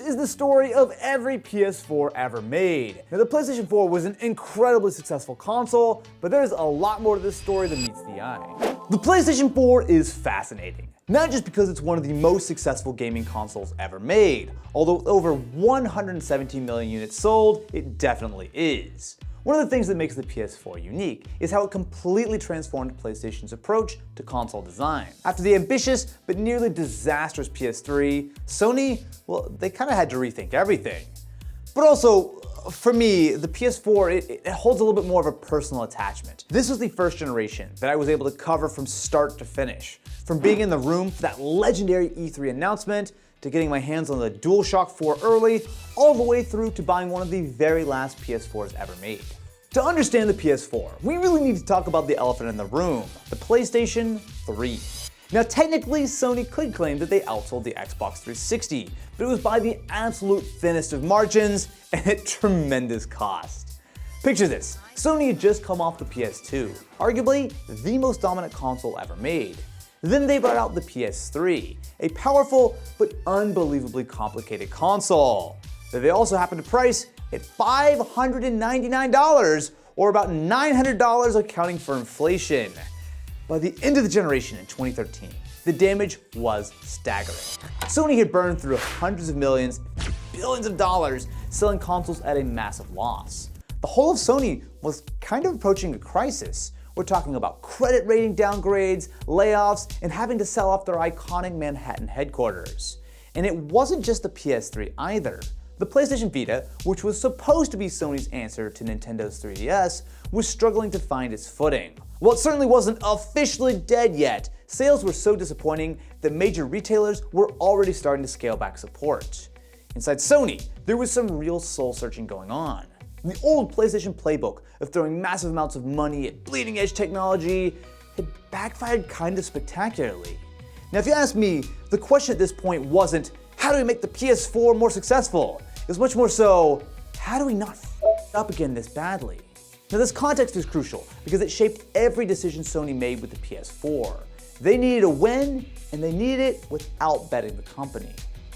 is the story of every PS4 ever made. Now, the PlayStation 4 was an incredibly successful console, but there's a lot more to this story than meets the eye. The PlayStation 4 is fascinating. Not just because it's one of the most successful gaming consoles ever made, although with over 117 million units sold, it definitely is. One of the things that makes the PS4 unique is how it completely transformed PlayStation's approach to console design. After the ambitious but nearly disastrous PS3, Sony, well, they kind of had to rethink everything. But also, for me, the PS4, it holds a little bit more of a personal attachment. This was the first generation that I was able to cover from start to finish. From being in the room for that legendary E3 announcement, to getting my hands on the DualShock 4 early, all the way through to buying one of the very last PS4s ever made. To understand the PS4, we really need to talk about the elephant in the room, the PlayStation 3. Now technically, Sony could claim that they outsold the Xbox 360, but it was by the absolute thinnest of margins and at tremendous cost. Picture this, Sony had just come off the PS2, arguably the most dominant console ever made. Then they brought out the PS3, a powerful but unbelievably complicated console that they also happened to price at $599, or about $900 accounting for inflation. By the end of the generation in 2013, the damage was staggering. Sony had burned through hundreds of millions, billions of dollars selling consoles at a massive loss. The whole of Sony was kind of approaching a crisis. We're talking about credit rating downgrades, layoffs, and having to sell off their iconic Manhattan headquarters. And it wasn't just the PS3 either. The PlayStation Vita, which was supposed to be Sony's answer to Nintendo's 3DS, was struggling to find its footing. While it certainly wasn't officially dead yet, sales were so disappointing that major retailers were already starting to scale back support. Inside Sony, there was some real soul-searching going on. The old PlayStation playbook of throwing massive amounts of money at bleeding-edge technology had backfired kind of spectacularly. Now, if you ask me, the question at this point wasn't, how do we make the PS4 more successful? It was much more so, how do we not f up again this badly? Now this context is crucial because it shaped every decision Sony made with the PS4. They needed a win, and they needed it without betting the company.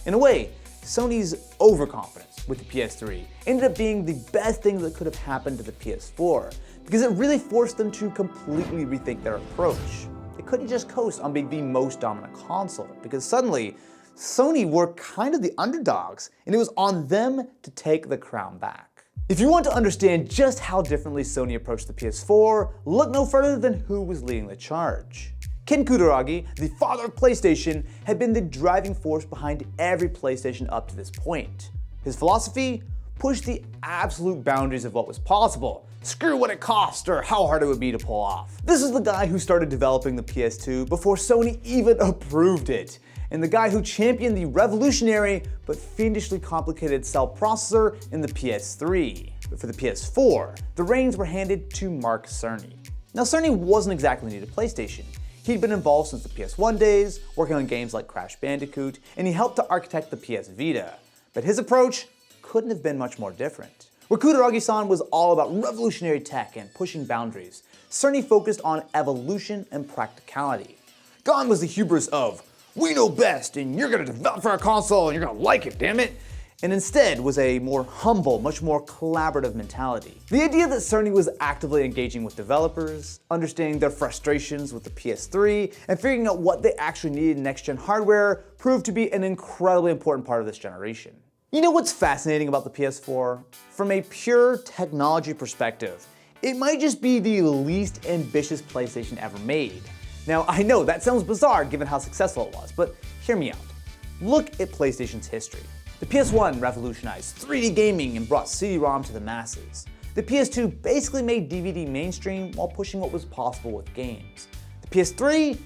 In a way, Sony's overconfidence with the PS3 ended up being the best thing that could have happened to the PS4 because it really forced them to completely rethink their approach. They couldn't just coast on being the most dominant console because suddenly, Sony were kind of the underdogs, and it was on them to take the crown back. If you want to understand just how differently Sony approached the PS4, look no further than who was leading the charge. Ken Kutaragi, the father of PlayStation, had been the driving force behind every PlayStation up to this point. His philosophy? Push the absolute boundaries of what was possible. Screw what it cost or how hard it would be to pull off. This is the guy who started developing the PS2 before Sony even approved it, and the guy who championed the revolutionary but fiendishly complicated cell processor in the PS3. But for the PS4, the reins were handed to Mark Cerny. Now Cerny wasn't exactly new to PlayStation. He'd been involved since the PS1 days, working on games like Crash Bandicoot, and he helped to architect the PS Vita. But his approach couldn't have been much more different. Where Kutaragi-san was all about revolutionary tech and pushing boundaries, Cerny focused on evolution and practicality. Gone was the hubris of, we know best, and you're gonna develop for our console, and you're gonna like it, damn it. And instead was a more humble, much more collaborative mentality. The idea that Cerny was actively engaging with developers, understanding their frustrations with the PS3, and figuring out what they actually needed in next-gen hardware proved to be an incredibly important part of this generation. You know what's fascinating about the PS4? From a pure technology perspective, it might just be the least ambitious PlayStation ever made. Now, I know that sounds bizarre given how successful it was, but hear me out. Look at PlayStation's history. The PS1 revolutionized 3D gaming and brought CD-ROM to the masses. The PS2 basically made DVD mainstream while pushing what was possible with games. The PS3?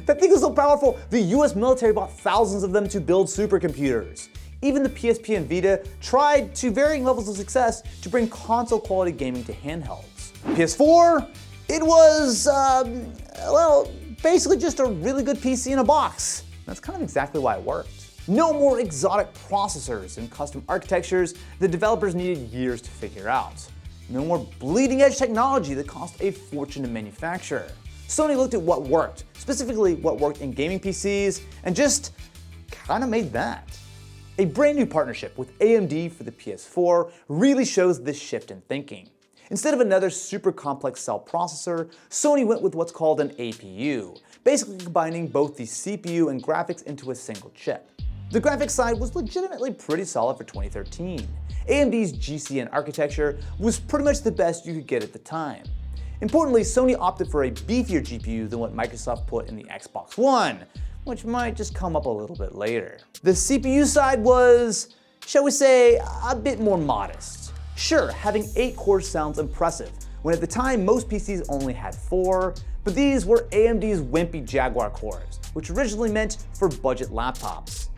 That thing was so powerful, the US military bought thousands of them to build supercomputers. Even the PSP and Vita tried, to varying levels of success, to bring console-quality gaming to handhelds. PS4? It was, well, basically just a really good PC in a box. That's kind of exactly why it worked. No more exotic processors and custom architectures that developers needed years to figure out. No more bleeding-edge technology that cost a fortune to manufacture. Sony looked at what worked, specifically what worked in gaming PCs, and just kind of made that. A brand new partnership with AMD for the PS4 really shows this shift in thinking. Instead of another super complex cell processor, Sony went with what's called an APU, basically combining both the CPU and graphics into a single chip. The graphics side was legitimately pretty solid for 2013. AMD's GCN architecture was pretty much the best you could get at the time. Importantly, Sony opted for a beefier GPU than what Microsoft put in the Xbox One, which might just come up a little bit later. The CPU side was, shall we say, a bit more modest. Sure, having 8 cores sounds impressive, when at the time most PCs only had 4, but these were AMD's wimpy Jaguar cores, which originally meant for budget laptops.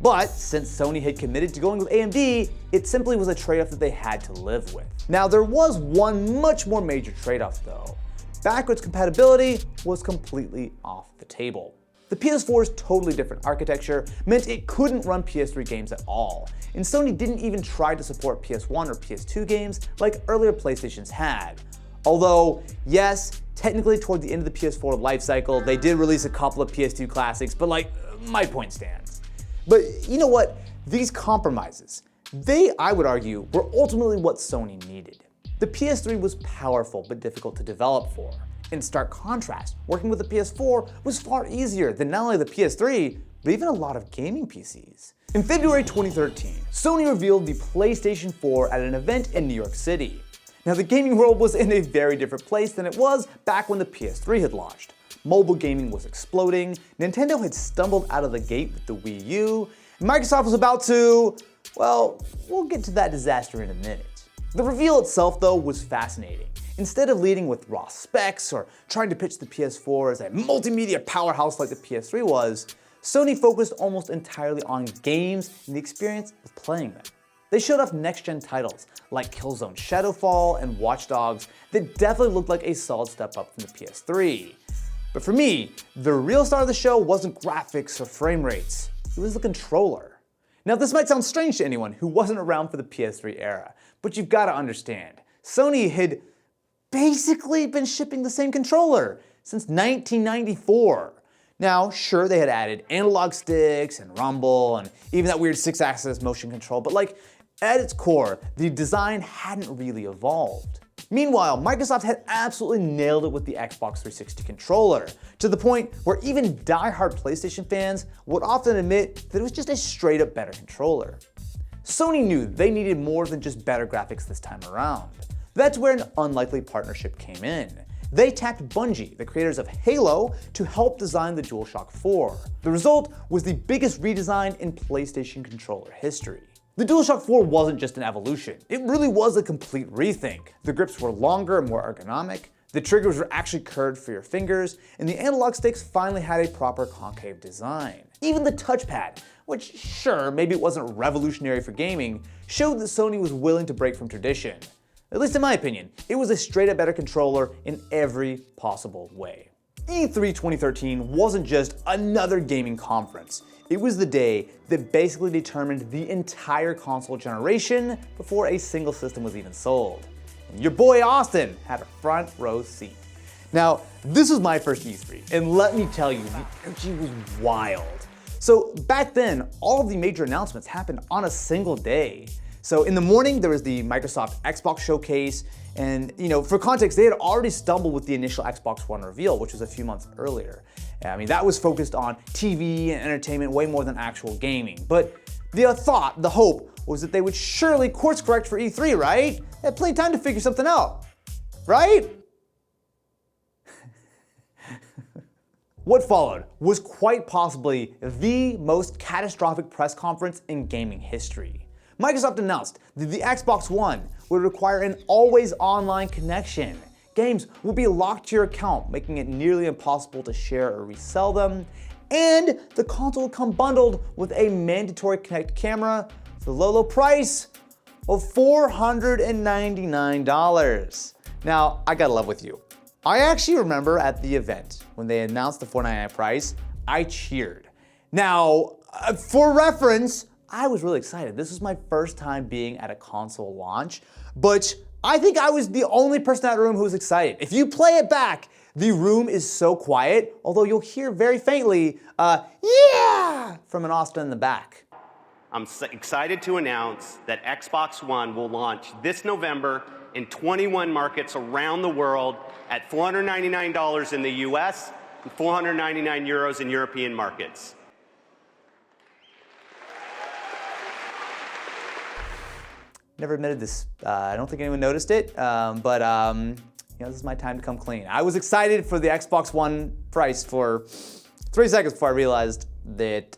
But since Sony had committed to going with AMD, it simply was a trade-off that they had to live with. Now there was one much more major trade-off though. Backwards compatibility was completely off the table. The PS4's totally different architecture meant it couldn't run PS3 games at all, and Sony didn't even try to support PS1 or PS2 games like earlier PlayStations had. Although, yes, technically toward the end of the PS4 lifecycle, they did release a couple of PS2 classics, but my point stands. But you know what? These compromises, I would argue, were ultimately what Sony needed. The PS3 was powerful but difficult to develop for. In stark contrast, working with the PS4 was far easier than not only the PS3, but even a lot of gaming PCs. In February 2013, Sony revealed the PlayStation 4 at an event in New York City. Now the gaming world was in a very different place than it was back when the PS3 had launched. Mobile gaming was exploding, Nintendo had stumbled out of the gate with the Wii U, and Microsoft was about to, well, we'll get to that disaster in a minute. The reveal itself though was fascinating. Instead of leading with raw specs or trying to pitch the PS4 as a multimedia powerhouse like the PS3 was, Sony focused almost entirely on games and the experience of playing them. They showed off next-gen titles like Killzone Shadowfall and Watch Dogs that definitely looked like a solid step up from the PS3. But for me, the real star of the show wasn't graphics or frame rates, it was the controller. Now this might sound strange to anyone who wasn't around for the PS3 era, but you've got to understand, Sony had basically been shipping the same controller since 1994. Now, sure, they had added analog sticks and rumble and even that weird 6-axis motion control, but at its core, the design hadn't really evolved. Meanwhile, Microsoft had absolutely nailed it with the Xbox 360 controller, to the point where even die-hard PlayStation fans would often admit that it was just a straight-up better controller. Sony knew they needed more than just better graphics this time around. That's where an unlikely partnership came in. They tapped Bungie, the creators of Halo, to help design the DualShock 4. The result was the biggest redesign in PlayStation controller history. The DualShock 4 wasn't just an evolution, it really was a complete rethink. The grips were longer and more ergonomic, the triggers were actually curved for your fingers, and the analog sticks finally had a proper concave design. Even the touchpad, which sure, maybe it wasn't revolutionary for gaming, showed that Sony was willing to break from tradition. At least in my opinion, it was a straight up better controller in every possible way. E3 2013 wasn't just another gaming conference. It was the day that basically determined the entire console generation before a single system was even sold. And your boy Austin had a front row seat. Now, this was my first E3, and let me tell you, the energy was wild. So back then, all of the major announcements happened on a single day. So in the morning, there was the Microsoft Xbox showcase, and for context, they had already stumbled with the initial Xbox One reveal, which was a few months earlier. I mean, that was focused on TV and entertainment way more than actual gaming. But the hope was that they would surely course correct for E3, right? They had plenty of time to figure something out, right? What followed was quite possibly the most catastrophic press conference in gaming history. Microsoft announced that the Xbox One would require an always online connection. Games would be locked to your account, making it nearly impossible to share or resell them. And the console would come bundled with a mandatory Kinect camera for the low price of $499. Now, I gotta love with you. I actually remember at the event when they announced the $499 price, I cheered. Now, for reference, I was really excited. This was my first time being at a console launch, but I think I was the only person in that room who was excited. If you play it back, the room is so quiet, although you'll hear very faintly, yeah, from an Austin in the back. I'm excited to announce that Xbox One will launch this November in 21 markets around the world at $499 in the US and 499 euros in European markets. Never admitted this. I don't think anyone noticed it, but this is my time to come clean. I was excited for the Xbox One price for 3 seconds before I realized that,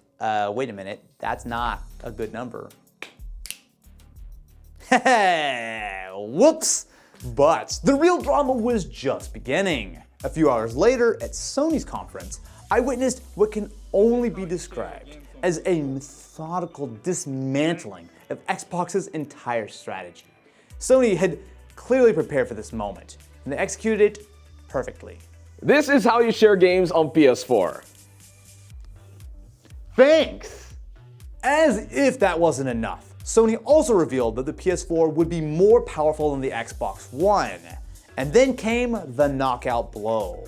wait a minute, that's not a good number. Whoops! But the real drama was just beginning. A few hours later, at Sony's conference, I witnessed what can only be described as a methodical dismantling of Xbox's entire strategy. Sony had clearly prepared for this moment, and they executed it perfectly. This is how you share games on PS4. Thanks! As if that wasn't enough, Sony also revealed that the PS4 would be more powerful than the Xbox One. And then came the knockout blow.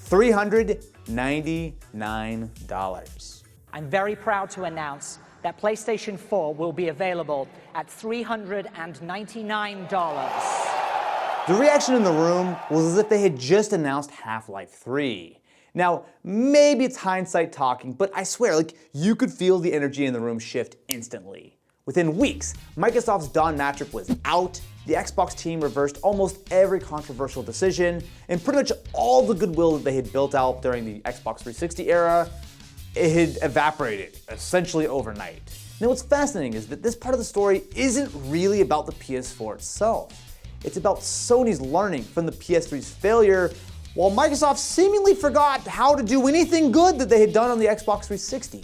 $399. I'm very proud to announce that PlayStation 4 will be available at $399. The reaction in the room was as if they had just announced Half-Life 3. Now, maybe it's hindsight talking, but I swear, you could feel the energy in the room shift instantly. Within weeks, Microsoft's Don Mattrick was out, the Xbox team reversed almost every controversial decision, and pretty much all the goodwill that they had built out during the Xbox 360 era, it had evaporated, essentially overnight. Now what's fascinating is that this part of the story isn't really about the PS4 itself. It's about Sony's learning from the PS3's failure, while Microsoft seemingly forgot how to do anything good that they had done on the Xbox 360.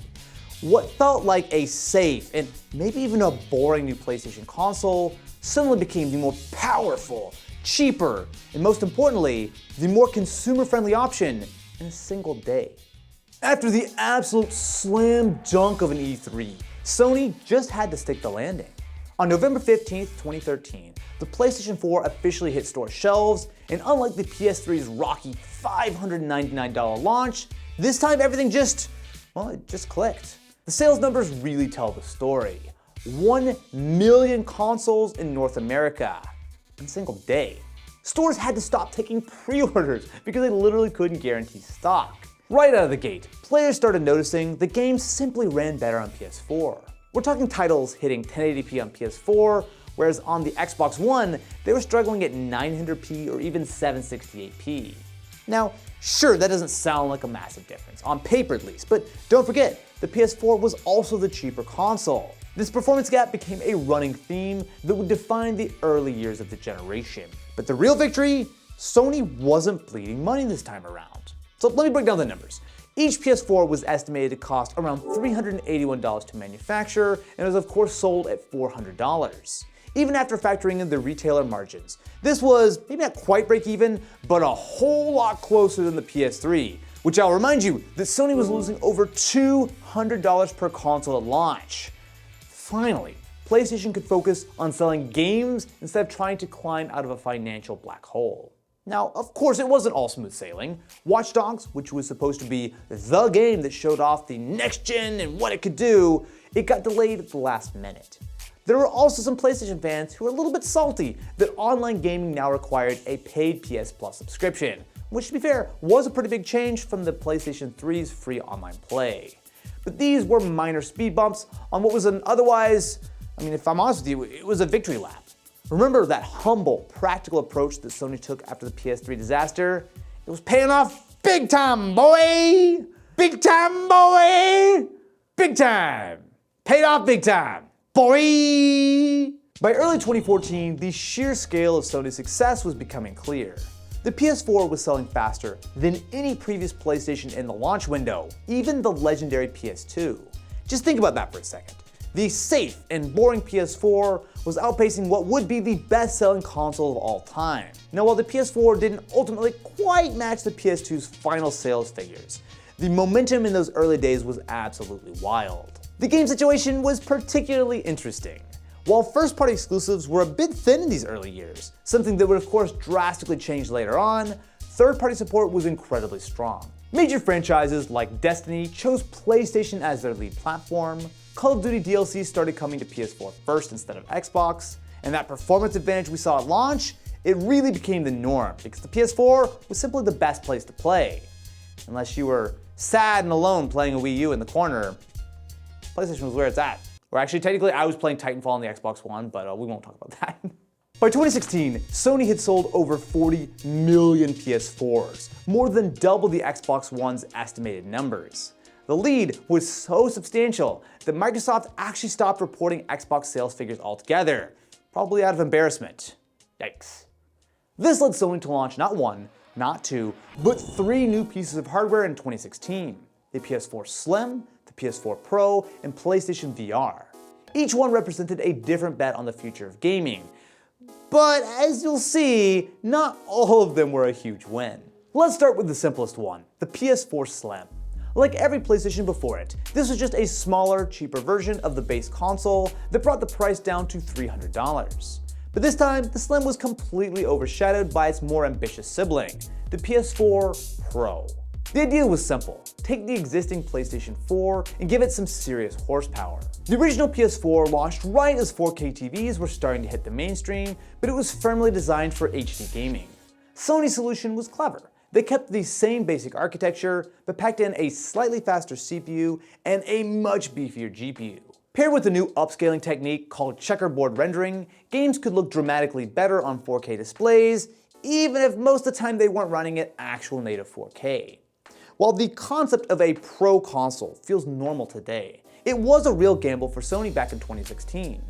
What felt like a safe and maybe even a boring new PlayStation console suddenly became the more powerful, cheaper, and most importantly, the more consumer-friendly option in a single day. After the absolute slam dunk of an E3, Sony just had to stick the landing. On November 15th, 2013, the PlayStation 4 officially hit store shelves, and unlike the PS3's rocky $599 launch, this time everything just clicked. The sales numbers really tell the story. 1 million consoles in North America in a single day. Stores had to stop taking pre-orders because they literally couldn't guarantee stock. Right out of the gate, players started noticing the games simply ran better on PS4. We're talking titles hitting 1080p on PS4, whereas on the Xbox One, they were struggling at 900p or even 768p. Now, sure, that doesn't sound like a massive difference, on paper at least, but don't forget, the PS4 was also the cheaper console. This performance gap became a running theme that would define the early years of the generation. But the real victory? Sony wasn't bleeding money this time around. So let me break down the numbers. Each PS4 was estimated to cost around $381 to manufacture, and was of course sold at $400. Even after factoring in the retailer margins. This was maybe not quite break even, but a whole lot closer than the PS3, which I'll remind you that Sony was losing over $200 per console at launch. Finally, PlayStation could focus on selling games instead of trying to climb out of a financial black hole. Now, of course, it wasn't all smooth sailing. Watch Dogs, which was supposed to be the game that showed off the next gen and what it could do, it got delayed at the last minute. There were also some PlayStation fans who were a little bit salty that online gaming now required a paid PS Plus subscription, which to be fair, was a pretty big change from the PlayStation 3's free online play. But these were minor speed bumps on what was an otherwise, if I'm honest with you, it was a victory lap. Remember that humble, practical approach that Sony took after the PS3 disaster? It was paying off big time, boy! Big time, boy! Big time! Paid off big time, boy! By early 2014, the sheer scale of Sony's success was becoming clear. The PS4 was selling faster than any previous PlayStation in the launch window, even the legendary PS2. Just think about that for a second. The safe and boring PS4 was outpacing what would be the best-selling console of all time. Now, while the PS4 didn't ultimately quite match the PS2's final sales figures, the momentum in those early days was absolutely wild. The game situation was particularly interesting. While first-party exclusives were a bit thin in these early years, something that would of course drastically change later on, third-party support was incredibly strong. Major franchises like Destiny chose PlayStation as their lead platform, Call of Duty DLC started coming to PS4 first instead of Xbox, and that performance advantage we saw at launch, it really became the norm because the PS4 was simply the best place to play. Unless you were sad and alone playing a Wii U in the corner, PlayStation was where it's at. Or actually, technically, I was playing Titanfall on the Xbox One, but we won't talk about that. By 2016, Sony had sold over 40 million PS4s, more than double the Xbox One's estimated numbers. The lead was so substantial that Microsoft actually stopped reporting Xbox sales figures altogether, probably out of embarrassment. Yikes. This led Sony to launch not one, not two, but 3 new pieces of hardware in 2016. The PS4 Slim, the PS4 Pro, and PlayStation VR. Each one represented a different bet on the future of gaming. But as you'll see, not all of them were a huge win. Let's start with the simplest one, the PS4 Slim. Like every PlayStation before it, this was just a smaller, cheaper version of the base console that brought the price down to $300. But this time, the Slim was completely overshadowed by its more ambitious sibling, the PS4 Pro. The idea was simple. Take the existing PlayStation 4 and give it some serious horsepower. The original PS4 launched right as 4K TVs were starting to hit the mainstream, but it was firmly designed for HD gaming. Sony's solution was clever. They kept the same basic architecture, but packed in a slightly faster CPU and a much beefier GPU. Paired with a new upscaling technique called checkerboard rendering, games could look dramatically better on 4K displays, even if most of the time they weren't running at actual native 4K. While the concept of a pro console feels normal today, it was a real gamble for Sony back in 2016.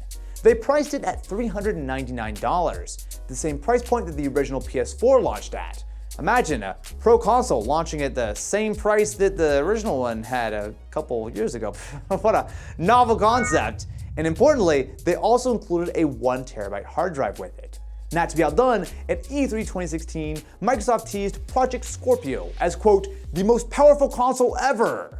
They priced it at $399, the same price point that the original PS4 launched at. Imagine a pro console launching at the same price that the original one had a couple years ago. What a novel concept. And importantly, they also included a 1TB hard drive with it. Not to be outdone, at E3 2016, Microsoft teased Project Scorpio as, quote, the most powerful console ever.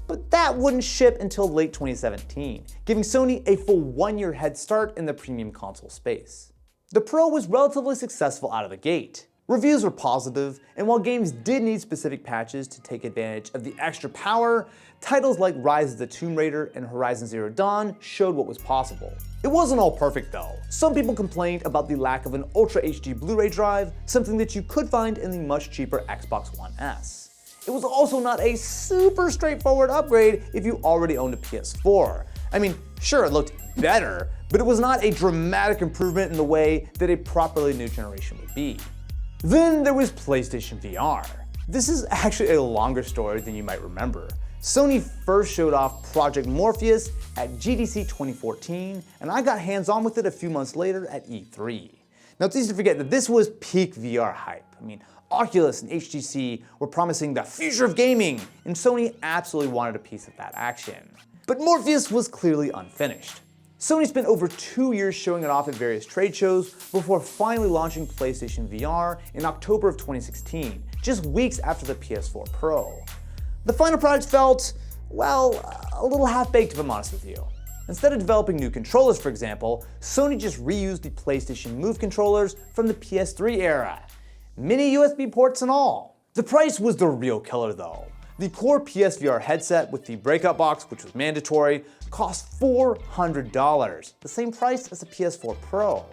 But that wouldn't ship until late 2017, giving Sony a full 1-year head start in the premium console space. The Pro was relatively successful out of the gate. Reviews were positive, and while games did need specific patches to take advantage of the extra power, titles like Rise of the Tomb Raider and Horizon Zero Dawn showed what was possible. It wasn't all perfect though. Some people complained about the lack of an Ultra HD Blu-ray drive, something that you could find in the much cheaper Xbox One S. It was also not a super straightforward upgrade if you already owned a PS4. I mean, sure, it looked better, but it was not a dramatic improvement in the way that a properly new generation would be. Then there was PlayStation VR. This is actually a longer story than you might remember. Sony first showed off Project Morpheus at GDC 2014, and I got hands-on with it a few months later at E3. Now it's easy to forget that this was peak VR hype. I mean, Oculus and HTC were promising the future of gaming, and Sony absolutely wanted a piece of that action. But Morpheus was clearly unfinished. Sony spent over 2 years showing it off at various trade shows before finally launching PlayStation VR in October of 2016, just weeks after the PS4 Pro. The final product felt, well, a little half-baked if I'm honest with you. Instead of developing new controllers, for example, Sony just reused the PlayStation Move controllers from the PS3 era. Mini USB ports and all. The price was the real killer though. The core PSVR headset with the breakout box, which was mandatory, cost $400, the same price as the PS4 Pro.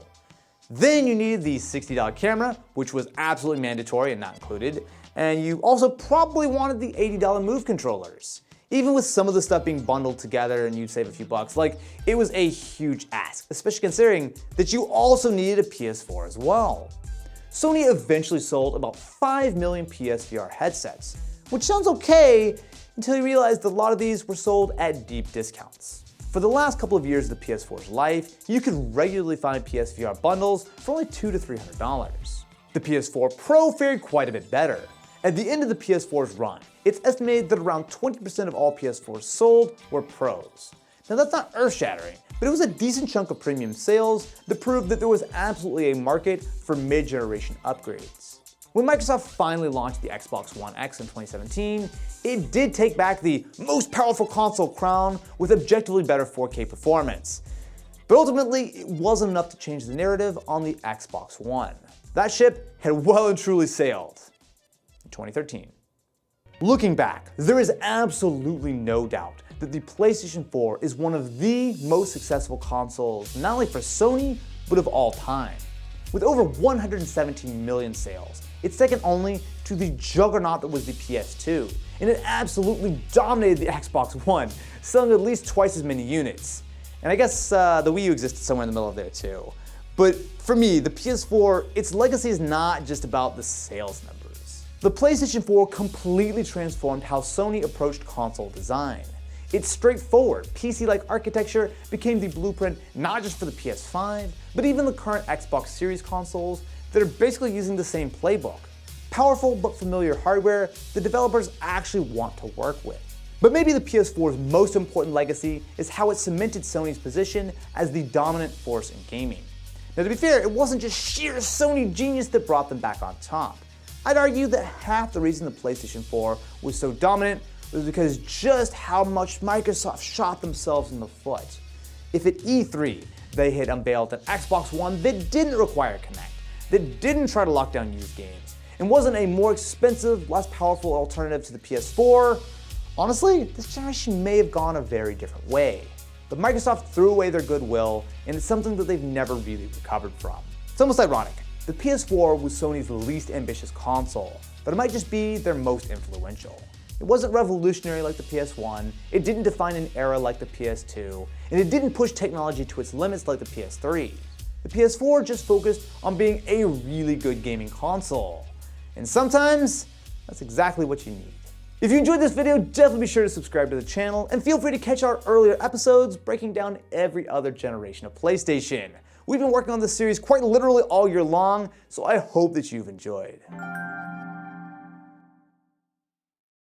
Then you needed the $60 camera, which was absolutely mandatory and not included, and you also probably wanted the $80 Move controllers. Even with some of the stuff being bundled together and you'd save a few bucks, like, it was a huge ask, especially considering that you also needed a PS4 as well. Sony eventually sold about 5 million PSVR headsets, which sounds okay until you realize that a lot of these were sold at deep discounts. For the last couple of years of the PS4's life, you could regularly find PSVR bundles for only $200 to $300. The PS4 Pro fared quite a bit better. At the end of the PS4's run, it's estimated that around 20% of all PS4s sold were Pros. Now that's not earth-shattering, but it was a decent chunk of premium sales that proved that there was absolutely a market for mid-generation upgrades. When Microsoft finally launched the Xbox One X in 2017, it did take back the most powerful console crown with objectively better 4K performance. But ultimately, it wasn't enough to change the narrative on the Xbox One. That ship had well and truly sailed in 2013. Looking back, there is absolutely no doubt that the PlayStation 4 is one of the most successful consoles, not only for Sony, but of all time. With over 117 million sales, it's second only to the juggernaut that was the PS2, and it absolutely dominated the Xbox One, selling at least twice as many units. And I guess the Wii U existed somewhere in the middle of there too. But for me, the PS4, its legacy is not just about the sales numbers. The PlayStation 4 completely transformed how Sony approached console design. Its straightforward, PC-like architecture became the blueprint not just for the PS5, but even the current Xbox Series consoles that are basically using the same playbook. Powerful but familiar hardware the developers actually want to work with. But maybe the PS4's most important legacy is how it cemented Sony's position as the dominant force in gaming. Now, to be fair, it wasn't just sheer Sony genius that brought them back on top. I'd argue that half the reason the PlayStation 4 was so dominant was because just how much Microsoft shot themselves in the foot. If at E3 they had unveiled an Xbox One that didn't require Kinect, that didn't try to lock down used games, and wasn't a more expensive, less powerful alternative to the PS4, honestly, this generation may have gone a very different way. But Microsoft threw away their goodwill, and it's something that they've never really recovered from. It's almost ironic. The PS4 was Sony's least ambitious console, but it might just be their most influential. It wasn't revolutionary like the PS1, it didn't define an era like the PS2, and it didn't push technology to its limits like the PS3. The PS4 just focused on being a really good gaming console. And sometimes, that's exactly what you need. If you enjoyed this video, definitely be sure to subscribe to the channel, and feel free to catch our earlier episodes breaking down every other generation of PlayStation. We've been working on this series quite literally all year long, so I hope that you've enjoyed.